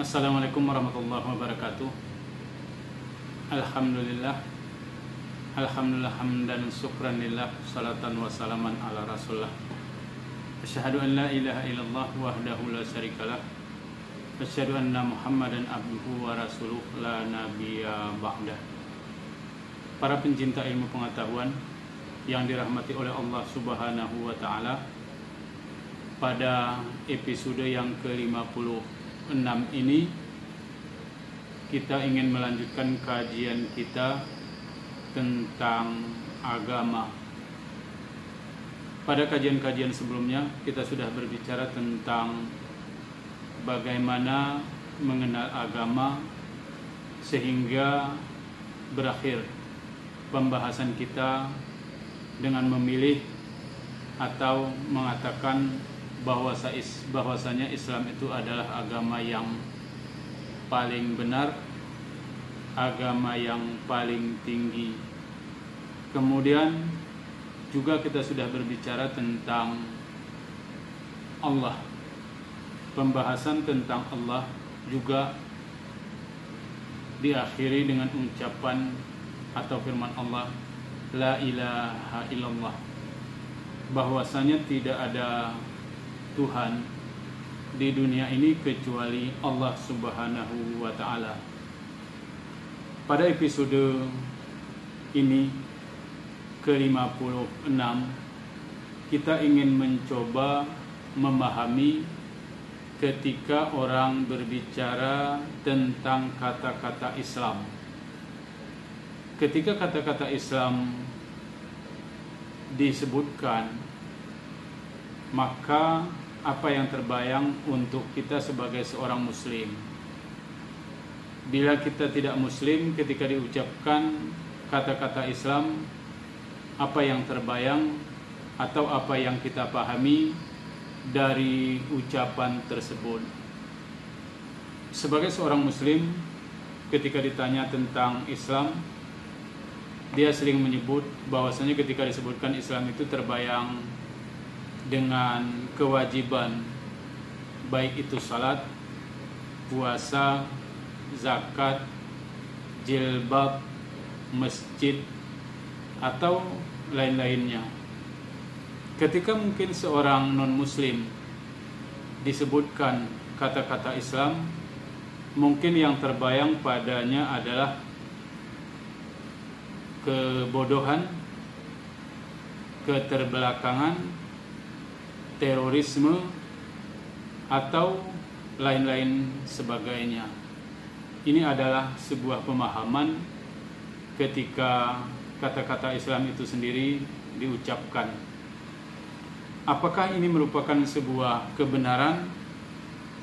Assalamualaikum warahmatullahi wabarakatuh. Alhamdulillah hamdan syukran lillah, salatan wa salaman ala rasulullah. Asyhadu an la ilaha illallah wahdahu la syarikalah, asyhadu anna muhammadan abduhu wa rasuluh la nabiyya ba'dah. Para pencinta ilmu pengetahuan yang dirahmati oleh Allah Subhanahu wa taala, pada episode yang ke-56 ini kita ingin melanjutkan kajian kita tentang agama. Pada kajian-kajian sebelumnya kita sudah berbicara tentang bagaimana mengenal agama sehingga berakhir pembahasan kita dengan memilih atau mengatakan bahwasanya Islam itu adalah agama yang paling benar, agama yang paling tinggi. Kemudian juga kita sudah berbicara tentang Allah. Pembahasan tentang Allah juga diakhiri dengan ucapan atau firman Allah, la ilaha illallah, bahwasanya tidak ada Tuhan di dunia ini kecuali Allah Subhanahu wa ta'ala. Pada episode ini ke-56 kita ingin mencoba memahami ketika orang berbicara tentang kata-kata Islam. Ketika kata-kata Islam disebutkan, maka apa yang terbayang untuk kita sebagai seorang muslim? Bila kita tidak muslim, ketika diucapkan kata-kata Islam, apa yang terbayang atau apa yang kita pahami dari ucapan tersebut? Sebagai seorang muslim, ketika ditanya tentang Islam, dia sering menyebut bahwasanya ketika disebutkan Islam itu terbayang dengan kewajiban, baik itu salat, puasa, zakat, jilbab, masjid, atau lain-lainnya. Ketika mungkin seorang non-muslim disebutkan kata-kata Islam, mungkin yang terbayang padanya adalah kebodohan, keterbelakangan, terorisme, atau lain-lain sebagainya. Ini adalah sebuah pemahaman ketika kata-kata Islam itu sendiri diucapkan. Apakah ini merupakan sebuah kebenaran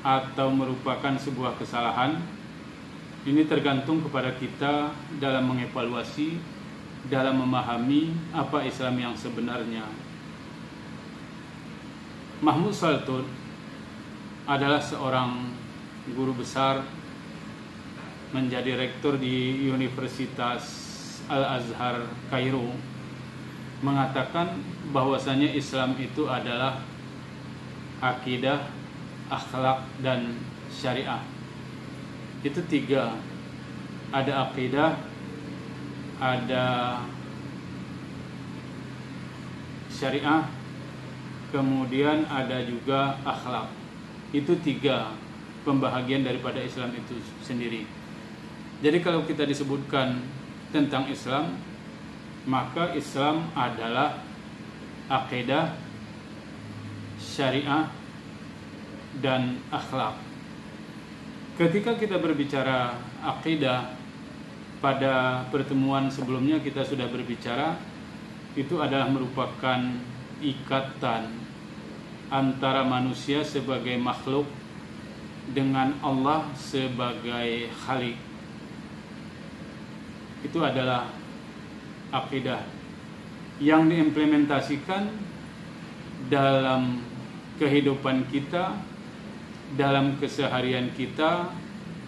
atau merupakan sebuah kesalahan? Ini tergantung kepada kita dalam mengevaluasi, dalam memahami apa Islam yang sebenarnya. Mahmud Saltun adalah seorang guru besar, menjadi rektor di Universitas Al-Azhar Kairo, mengatakan bahwasanya Islam itu adalah akidah, akhlak, dan syariah. Itu tiga. Ada akidah, ada syariah, kemudian ada juga akhlak. Itu tiga pembahagian daripada Islam itu sendiri. Jadi kalau kita disebutkan tentang Islam, maka Islam adalah akidah, syariah, dan akhlak. Ketika kita berbicara akidah, pada pertemuan sebelumnya kita sudah berbicara, itu adalah merupakan ikatan antara manusia sebagai makhluk dengan Allah sebagai Khalik. Itu adalah akidah yang diimplementasikan dalam kehidupan kita, dalam keseharian kita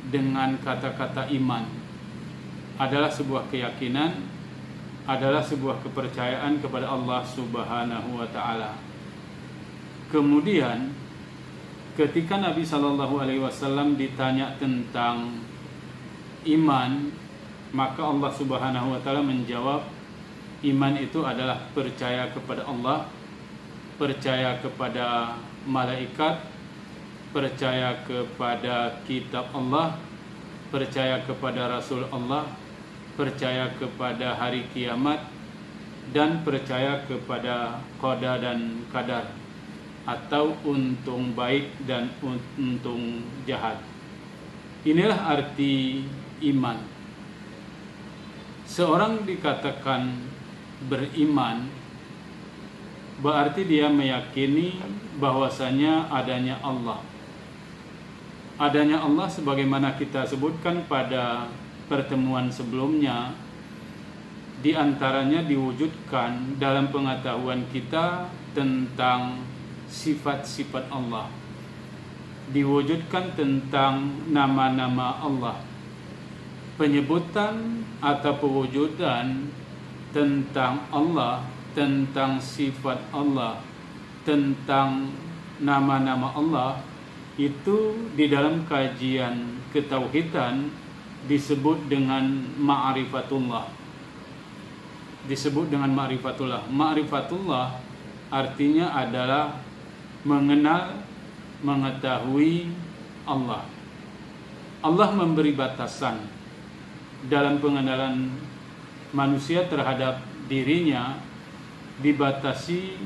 dengan kata-kata iman. Adalah sebuah keyakinan, adalah sebuah kepercayaan kepada Allah Subhanahu wa ta'ala. Kemudian ketika Nabi Shallallahu Alaihi Wasallam ditanya tentang iman, maka Allah Subhanahu Wa Taala menjawab, iman itu adalah percaya kepada Allah, percaya kepada malaikat, percaya kepada kitab Allah, percaya kepada Rasul Allah, percaya kepada hari kiamat, dan percaya kepada qada dan qadar, atau untung baik dan untung jahat. Inilah arti iman. Seorang dikatakan beriman berarti dia meyakini bahwasanya adanya Allah. Adanya Allah sebagaimana kita sebutkan pada pertemuan sebelumnya, di antaranya diwujudkan dalam pengetahuan kita tentang sifat-sifat Allah, diwujudkan tentang nama-nama Allah, penyebutan atau pewujudan tentang Allah, tentang sifat Allah, tentang nama-nama Allah, itu di dalam kajian ketauhidan disebut dengan ma'rifatullah. Disebut dengan ma'rifatullah. Ma'rifatullah artinya adalah mengenal, mengetahui Allah. Allah memberi batasan dalam pengenalan manusia terhadap dirinya, dibatasi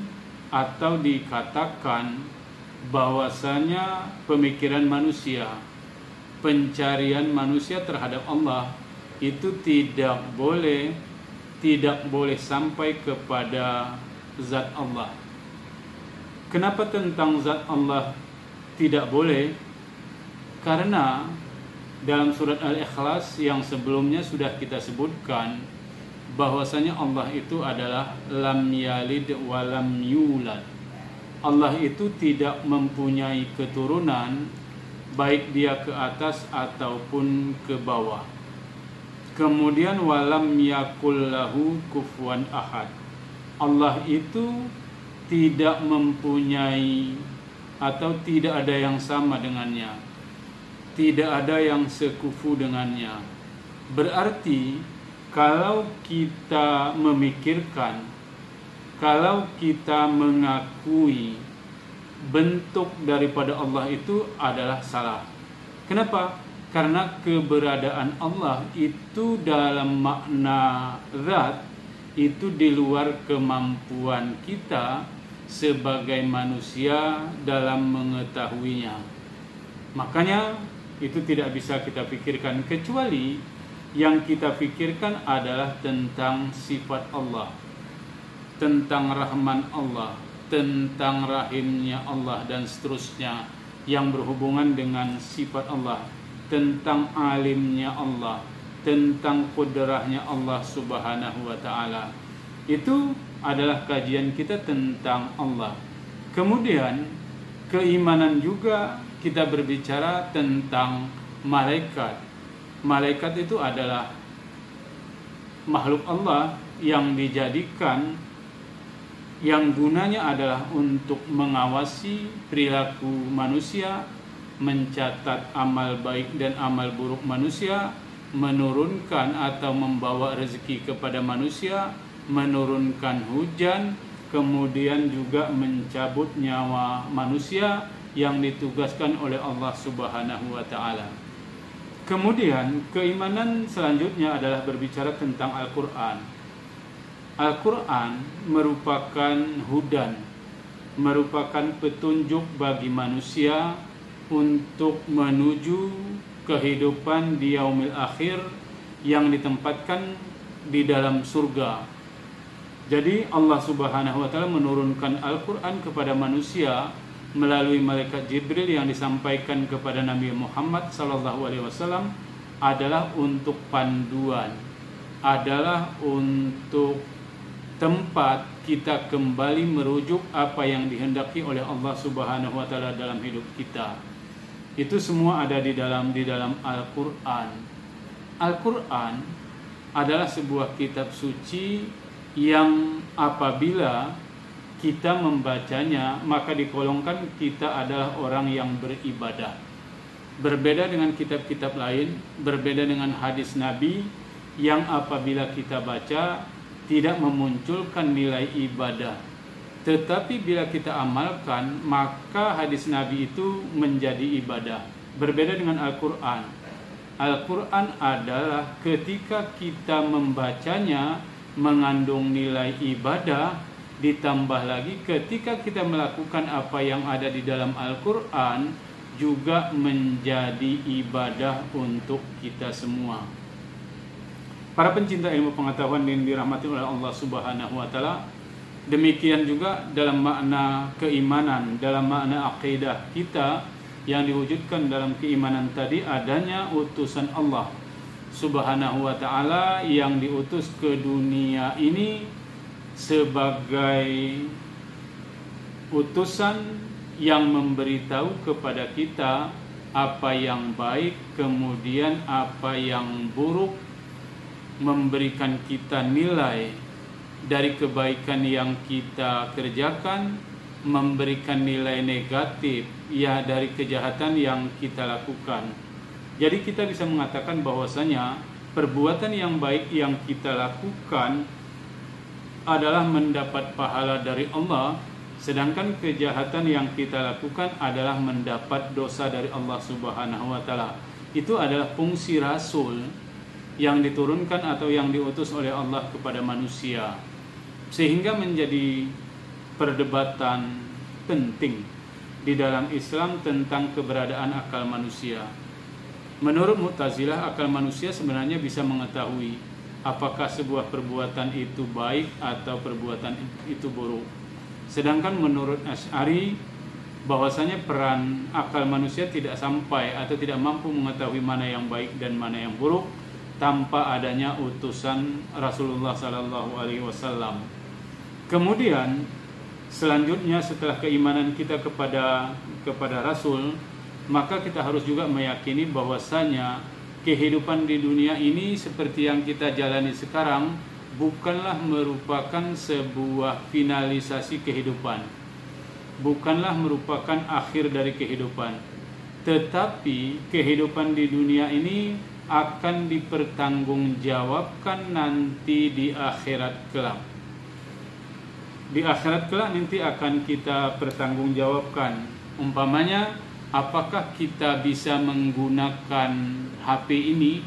atau dikatakan bahwasanya pemikiran manusia, pencarian manusia terhadap Allah itu tidak boleh sampai kepada zat Allah. Kenapa tentang zat Allah tidak boleh? Karena dalam surat Al-Ikhlas yang sebelumnya sudah kita sebutkan bahwasanya Allah itu adalah lam yalid wa lam yulad. Allah itu tidak mempunyai keturunan, baik dia ke atas ataupun ke bawah. Kemudian walam yakul lahu kufuwan ahad. Allah itu tidak mempunyai atau tidak ada yang sama dengannya, tidak ada yang sekufu dengannya. Berarti kalau kita memikirkan, kalau kita mengakui bentuk daripada Allah itu adalah salah. Kenapa? Karena keberadaan Allah itu dalam makna zat itu di luar kemampuan kita sebagai manusia dalam mengetahuinya. Makanya itu tidak bisa kita pikirkan, kecuali yang kita pikirkan adalah tentang sifat Allah, tentang rahman Allah, tentang rahimnya Allah, dan seterusnya yang berhubungan dengan sifat Allah, tentang alimnya Allah, tentang kudrahnya Allah Subhanahu wa ta'ala. Itu adalah kajian kita tentang Allah. Kemudian keimanan juga kita berbicara tentang malaikat. Malaikat itu adalah makhluk Allah yang dijadikan, yang gunanya adalah untuk mengawasi perilaku manusia, mencatat amal baik dan amal buruk manusia, menurunkan atau membawa rezeki kepada manusia, menurunkan hujan, kemudian juga mencabut nyawa manusia yang ditugaskan oleh Allah Subhanahu wa ta'ala. Kemudian keimanan selanjutnya adalah berbicara tentang Al-Quran. Al-Quran merupakan hudan, merupakan petunjuk bagi manusia untuk menuju kehidupan di yaumil akhir yang ditempatkan di dalam surga. Jadi Allah Subhanahu wa ta'ala menurunkan Al-Quran kepada manusia melalui malaikat Jibril yang disampaikan kepada Nabi Muhammad SAW adalah untuk panduan, adalah untuk tempat kita kembali merujuk apa yang dihendaki oleh Allah Subhanahu wa ta'ala dalam hidup kita. Itu semua ada di dalam Al-Quran. Al-Quran adalah sebuah kitab suci yang apabila kita membacanya, maka digolongkan kita adalah orang yang beribadah. Berbeda dengan kitab-kitab lain, berbeda dengan hadis Nabi yang apabila kita baca tidak memunculkan nilai ibadah. Tetapi bila kita amalkan, maka hadis Nabi itu menjadi ibadah. Berbeda dengan Al-Quran. Al-Quran adalah ketika kita membacanya mengandung nilai ibadah, ditambah lagi ketika kita melakukan apa yang ada di dalam Al-Quran juga menjadi ibadah untuk kita semua. Para pencinta ilmu pengetahuan yang dirahmati oleh Allah Subhanahu wa taala, demikian juga dalam makna keimanan, dalam makna akidah kita yang diwujudkan dalam keimanan tadi adanya utusan Allah Subhanahu wa taala yang diutus ke dunia ini sebagai utusan yang memberitahu kepada kita apa yang baik, kemudian apa yang buruk, memberikan kita nilai dari kebaikan yang kita kerjakan, memberikan nilai negatif ya dari kejahatan yang kita lakukan. Jadi kita bisa mengatakan bahwasanya perbuatan yang baik yang kita lakukan adalah mendapat pahala dari Allah, sedangkan kejahatan yang kita lakukan adalah mendapat dosa dari Allah Subhanahu wa taala. Itu adalah fungsi rasul yang diturunkan atau yang diutus oleh Allah kepada manusia, sehingga menjadi perdebatan penting di dalam Islam tentang keberadaan akal manusia. Menurut Mu'tazilah, akal manusia sebenarnya bisa mengetahui apakah sebuah perbuatan itu baik atau perbuatan itu buruk. Sedangkan menurut Asy'ari, bahwasanya peran akal manusia tidak sampai atau tidak mampu mengetahui mana yang baik dan mana yang buruk tanpa adanya utusan Rasulullah sallallahu alaihi wasallam. Kemudian selanjutnya setelah keimanan kita kepada Rasul, maka kita harus juga meyakini bahwasanya kehidupan di dunia ini seperti yang kita jalani sekarang bukanlah merupakan sebuah finalisasi kehidupan, bukanlah merupakan akhir dari kehidupan, tetapi kehidupan di dunia ini akan dipertanggungjawabkan nanti di akhirat kelak. Di akhirat kelak nanti akan kita pertanggungjawabkan. Umpamanya, apakah kita bisa menggunakan HP ini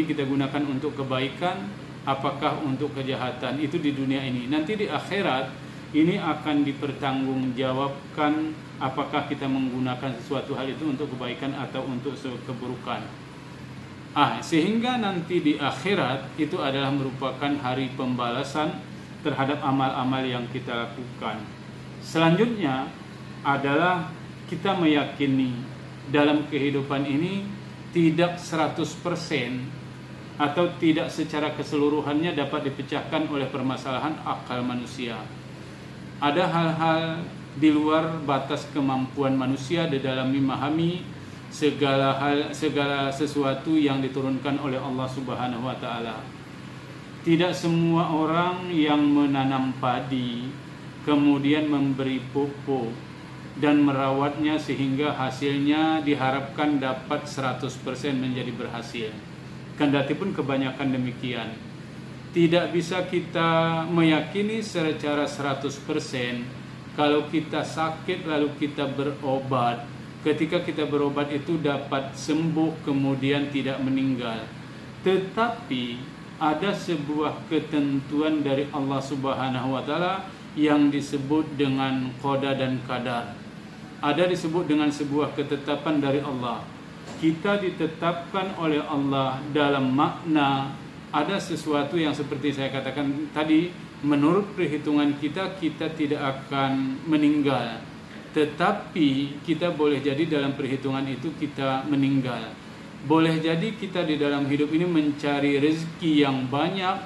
kita gunakan untuk kebaikan, apakah untuk kejahatan. Itu di dunia ini. Nanti di akhirat ini akan dipertanggungjawabkan apakah kita menggunakan sesuatu hal itu untuk kebaikan atau untuk keburukan. Sehingga nanti di akhirat itu adalah merupakan hari pembalasan terhadap amal-amal yang kita lakukan. Selanjutnya adalah kita meyakini dalam kehidupan ini tidak 100% atau tidak secara keseluruhannya dapat dipecahkan oleh permasalahan akal manusia. Ada hal-hal di luar batas kemampuan manusia di dalam memahami segala sesuatu yang diturunkan oleh Allah Subhanahu wa taala. Tidak semua orang yang menanam padi kemudian memberi pupuk dan merawatnya sehingga hasilnya diharapkan dapat 100% menjadi berhasil. Kendati pun kebanyakan demikian. Tidak bisa kita meyakini secara 100% kalau kita sakit lalu kita berobat. Ketika kita berobat itu dapat sembuh kemudian tidak meninggal. Tetapi ada sebuah ketentuan dari Allah Subhanahu wa taala yang disebut dengan qada dan qadar. Ada disebut dengan sebuah ketetapan dari Allah. Kita ditetapkan oleh Allah dalam makna ada sesuatu yang seperti saya katakan tadi, menurut perhitungan kita tidak akan meninggal. Tetapi kita boleh jadi dalam perhitungan itu kita meninggal. Boleh jadi kita di dalam hidup ini mencari rezeki yang banyak.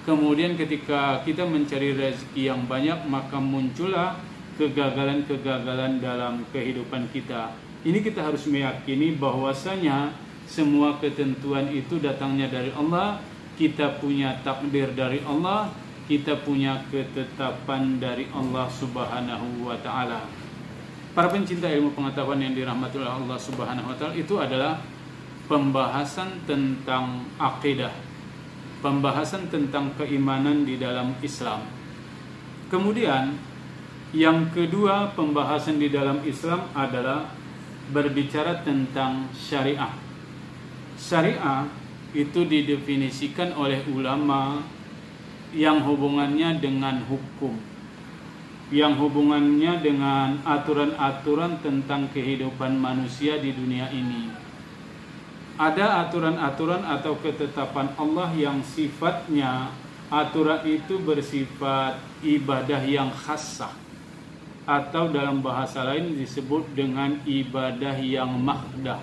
Kemudian ketika kita mencari rezeki yang banyak, maka muncullah kegagalan-kegagalan dalam kehidupan kita. Ini kita harus meyakini bahwasanya semua ketentuan itu datangnya dari Allah. Kita punya takdir dari Allah. kita punya ketetapan dari Allah Subhanahu wa taala. Para pencinta ilmu pengetahuan yang dirahmati oleh Allah Subhanahu wa taala, itu adalah pembahasan tentang akidah, pembahasan tentang keimanan di dalam Islam. Kemudian yang kedua, pembahasan di dalam Islam adalah berbicara tentang syariah. Syariah itu didefinisikan oleh ulama yang hubungannya dengan hukum, yang hubungannya dengan aturan-aturan tentang kehidupan manusia di dunia ini. Ada aturan-aturan atau ketetapan Allah yang sifatnya aturan itu bersifat ibadah yang khassah, atau dalam bahasa lain disebut dengan ibadah yang mahdah.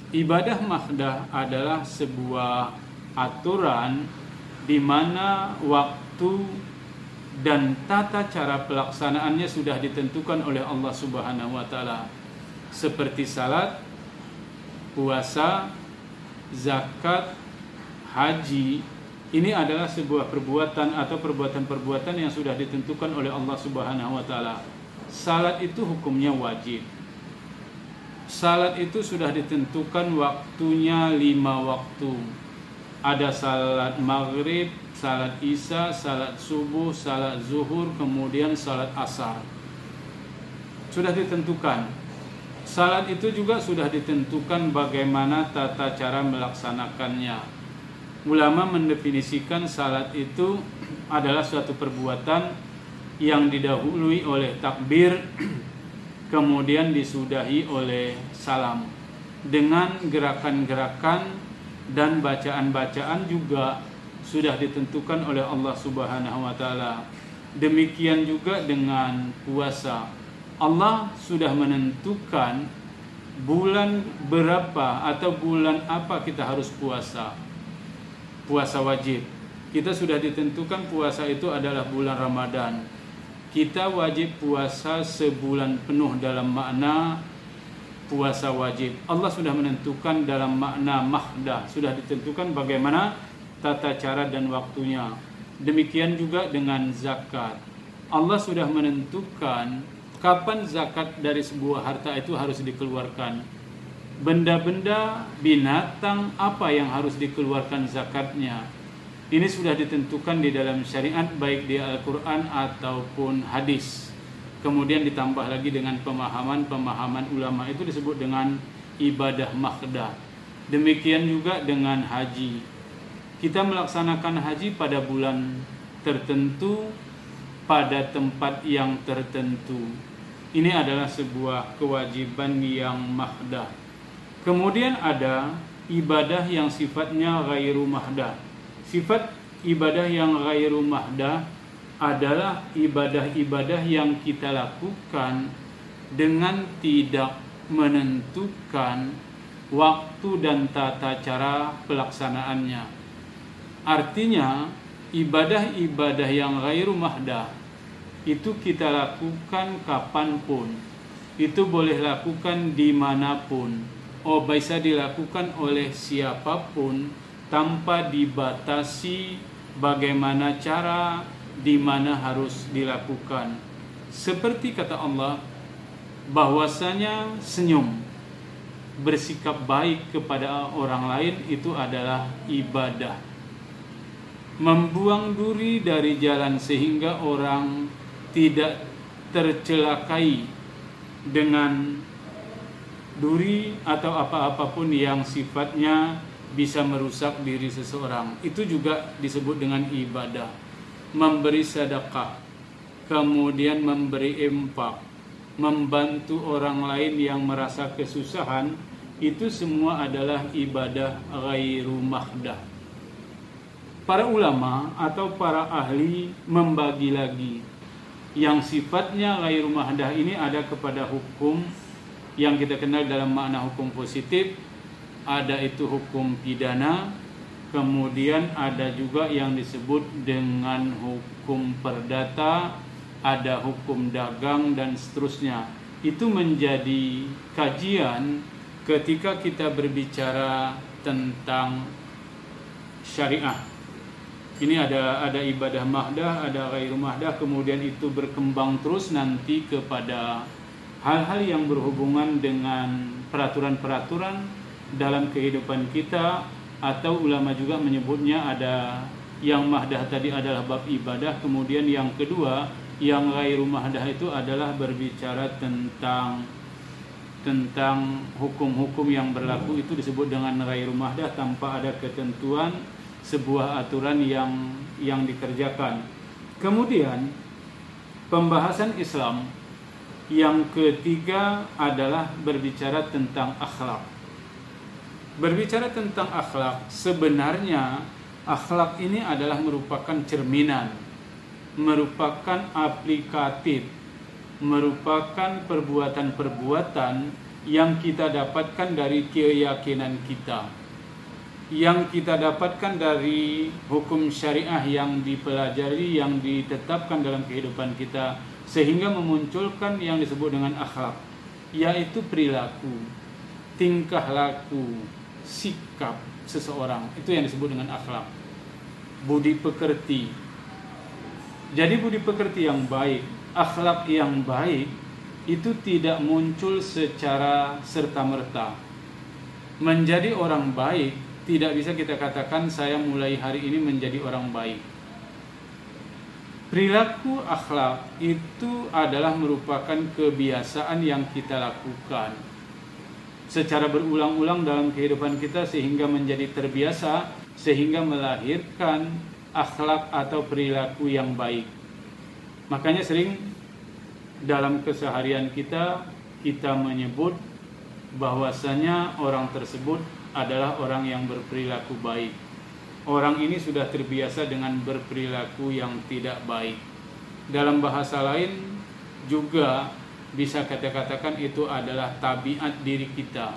Ibadah mahdah adalah sebuah aturan di mana waktu dan tata cara pelaksanaannya sudah ditentukan oleh Allah Subhanahu wa taala, seperti salat, puasa, zakat, haji. Ini adalah sebuah perbuatan atau perbuatan-perbuatan yang sudah ditentukan oleh Allah Subhanahu wa taala. Salat itu hukumnya wajib. Salat itu sudah ditentukan waktunya 5 waktu. Ada salat maghrib, salat isya, salat subuh, salat zuhur, kemudian salat asar. Sudah ditentukan. Salat itu juga sudah ditentukan bagaimana tata cara melaksanakannya. Ulama mendefinisikan salat itu adalah suatu perbuatan yang didahului oleh takbir, kemudian disudahi oleh salam. Dengan gerakan-gerakan dan bacaan-bacaan juga sudah ditentukan oleh Allah Subhanahu wa taala. Demikian juga dengan puasa. Allah sudah menentukan bulan berapa atau bulan apa kita harus puasa. Puasa wajib. Kita sudah ditentukan puasa itu adalah bulan Ramadan. Kita wajib puasa sebulan penuh dalam makna puasa wajib. Allah sudah menentukan dalam makna mahdah, sudah ditentukan bagaimana tata cara dan waktunya. Demikian juga dengan zakat. Allah sudah menentukan kapan zakat dari sebuah harta itu harus dikeluarkan. Benda-benda binatang apa yang harus dikeluarkan zakatnya. Ini sudah ditentukan di dalam syariat, baik di Al-Quran ataupun hadis. Kemudian ditambah lagi dengan pemahaman-pemahaman ulama, itu disebut dengan ibadah mahdah. Demikian juga dengan haji. Kita melaksanakan haji pada bulan tertentu, pada tempat yang tertentu. Ini adalah sebuah kewajiban yang mahdah. Kemudian ada ibadah yang sifatnya ghairu mahdah. Sifat ibadah yang ghairu mahdah adalah ibadah-ibadah yang kita lakukan dengan tidak menentukan waktu dan tata cara pelaksanaannya. Artinya, ibadah-ibadah yang ghairu mahdah itu kita lakukan kapanpun. Itu boleh lakukan dimanapun. Bisa dilakukan oleh siapapun tanpa dibatasi bagaimana cara, di mana harus dilakukan. Seperti kata Allah, bahwasanya senyum, bersikap baik kepada orang lain itu adalah ibadah. Membuang duri dari jalan sehingga orang tidak tercelakai dengan duri atau apa-apapun yang sifatnya bisa merusak diri seseorang, itu juga disebut dengan ibadah. Memberi sedekah, kemudian memberi infak, membantu orang lain yang merasa kesusahan, itu semua adalah ibadah ghairu mahdah. Para ulama atau para ahli membagi lagi. Yang sifatnya ghairu mahdah ini ada kepada hukum yang kita kenal dalam makna hukum positif, ada itu hukum pidana, kemudian ada juga yang disebut dengan hukum perdata, ada hukum dagang dan seterusnya. Itu menjadi kajian ketika kita berbicara tentang syariah. Ini ada ibadah mahdah, ada ghairu mahdah, kemudian itu berkembang terus nanti kepada hal-hal yang berhubungan dengan peraturan-peraturan dalam kehidupan kita, atau ulama juga menyebutnya ada yang mahdah tadi adalah bab ibadah, kemudian yang kedua yang ghairu mahdah itu adalah berbicara tentang hukum-hukum yang berlaku, itu disebut dengan ghairu mahdah tanpa ada ketentuan sebuah aturan yang dikerjakan. Kemudian pembahasan Islam yang ketiga adalah berbicara tentang akhlak. Berbicara tentang akhlak, sebenarnya akhlak ini adalah merupakan cerminan, merupakan aplikatif, merupakan perbuatan-perbuatan yang kita dapatkan dari keyakinan kita, yang kita dapatkan dari hukum syariah yang dipelajari, yang ditetapkan dalam kehidupan kita, sehingga memunculkan yang disebut dengan akhlak, yaitu perilaku, tingkah laku, sikap seseorang. Itu yang disebut dengan akhlak. Budi pekerti. Jadi budi pekerti yang baik, akhlak yang baik itu tidak muncul secara serta-merta. Menjadi orang baik tidak bisa kita katakan saya mulai hari ini menjadi orang baik. Perilaku akhlak itu adalah merupakan kebiasaan yang kita lakukan secara berulang-ulang dalam kehidupan kita sehingga menjadi terbiasa, sehingga melahirkan akhlak atau perilaku yang baik. Makanya sering dalam keseharian kita menyebut bahwasanya orang tersebut adalah orang yang berperilaku baik. Orang ini sudah terbiasa dengan berperilaku yang tidak baik. Dalam bahasa lain juga bisa kita katakan itu adalah tabiat diri kita.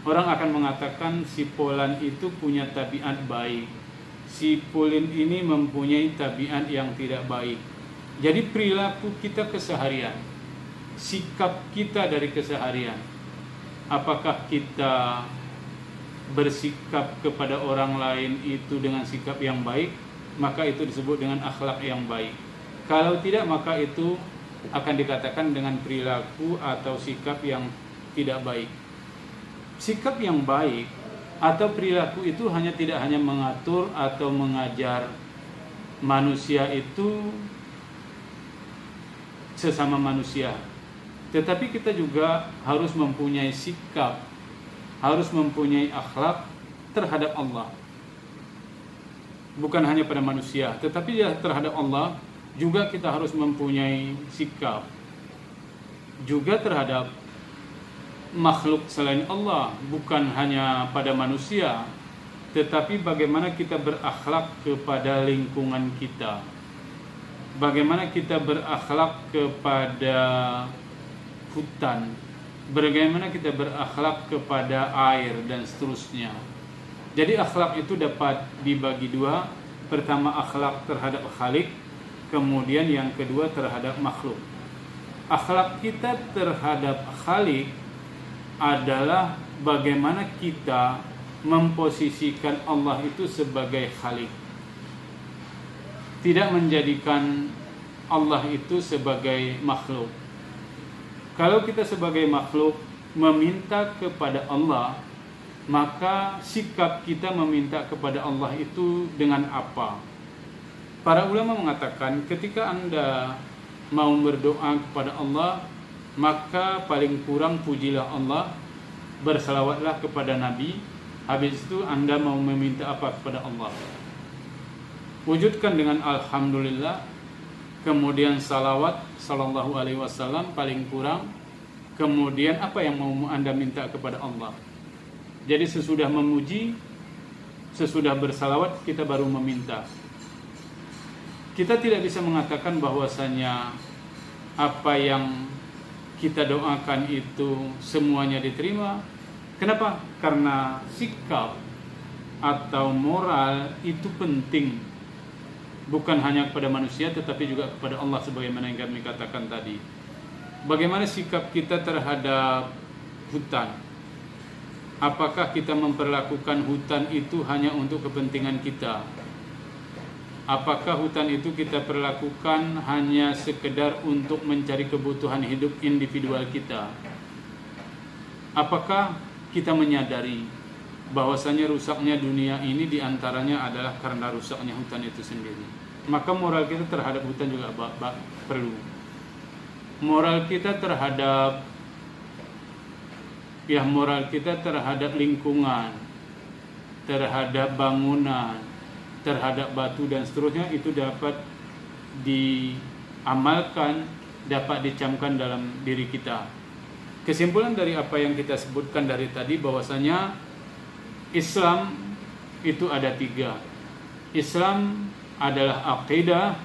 Orang akan mengatakan si Polan itu punya tabiat baik, si Pulin ini mempunyai tabiat yang tidak baik. Jadi perilaku kita keseharian, sikap kita dari keseharian, apakah kita bersikap kepada orang lain itu dengan sikap yang baik, maka itu disebut dengan akhlak yang baik. Kalau tidak, maka itu akan dikatakan dengan perilaku atau sikap yang tidak baik. Sikap yang baik atau perilaku itu tidak hanya mengatur atau mengajar manusia itu sesama manusia, tetapi kita juga harus mempunyai sikap, harus mempunyai akhlak terhadap Allah. Bukan hanya pada manusia, tetapi terhadap Allah juga kita harus mempunyai sikap. Juga terhadap makhluk selain Allah, bukan hanya pada manusia, tetapi bagaimana kita berakhlak kepada lingkungan kita, bagaimana kita berakhlak kepada hutan, bagaimana kita berakhlak kepada air dan seterusnya. Jadi akhlak itu dapat dibagi dua. Pertama akhlak terhadap Khalik, kemudian yang kedua terhadap makhluk. Akhlak kita terhadap Khalik adalah bagaimana kita memposisikan Allah itu sebagai Khalik, tidak menjadikan Allah itu sebagai makhluk. Kalau kita sebagai makhluk meminta kepada Allah, maka sikap kita meminta kepada Allah itu dengan apa? Para ulama mengatakan ketika Anda mau berdoa kepada Allah, maka paling kurang pujilah Allah, bersalawatlah kepada Nabi. Habis itu Anda mau meminta apa kepada Allah? Wujudkan dengan alhamdulillah, kemudian salawat sallallahu alaihi wasallam paling kurang, kemudian apa yang mau Anda minta kepada Allah. Jadi sesudah memuji, sesudah bersalawat kita baru meminta. Kita tidak bisa mengatakan bahwasanya apa yang kita doakan itu semuanya diterima. Kenapa? Karena sikap atau moral itu penting, bukan hanya kepada manusia tetapi juga kepada Allah, sebagaimana yang kami katakan tadi. Bagaimana sikap kita terhadap hutan? Apakah kita memperlakukan hutan itu hanya untuk kepentingan kita? Apakah hutan itu kita perlakukan hanya sekedar untuk mencari kebutuhan hidup individual kita? Apakah kita menyadari bahwasanya rusaknya dunia ini diantaranya adalah karena rusaknya hutan itu sendiri? Maka moral kita terhadap hutan juga perlu. Moral kita terhadap lingkungan, terhadap bangunan, terhadap batu dan seterusnya itu dapat diamalkan, dapat dicamkan dalam diri kita. Kesimpulan dari apa yang kita sebutkan dari tadi bahwasanya Islam itu ada 3. Islam adalah aqidah,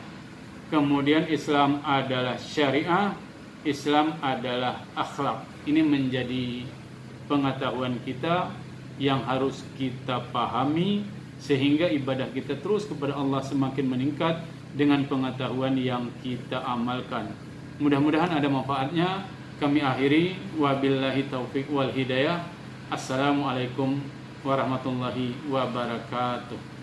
kemudian Islam adalah syariah, Islam adalah akhlak. Ini menjadi pengetahuan kita yang harus kita pahami sehingga ibadah kita terus kepada Allah semakin meningkat dengan pengetahuan yang kita amalkan. Mudah-mudahan ada manfaatnya. Kami akhiri, wabillahi taufik wal hidayah. Assalamualaikum warahmatullahi wabarakatuh.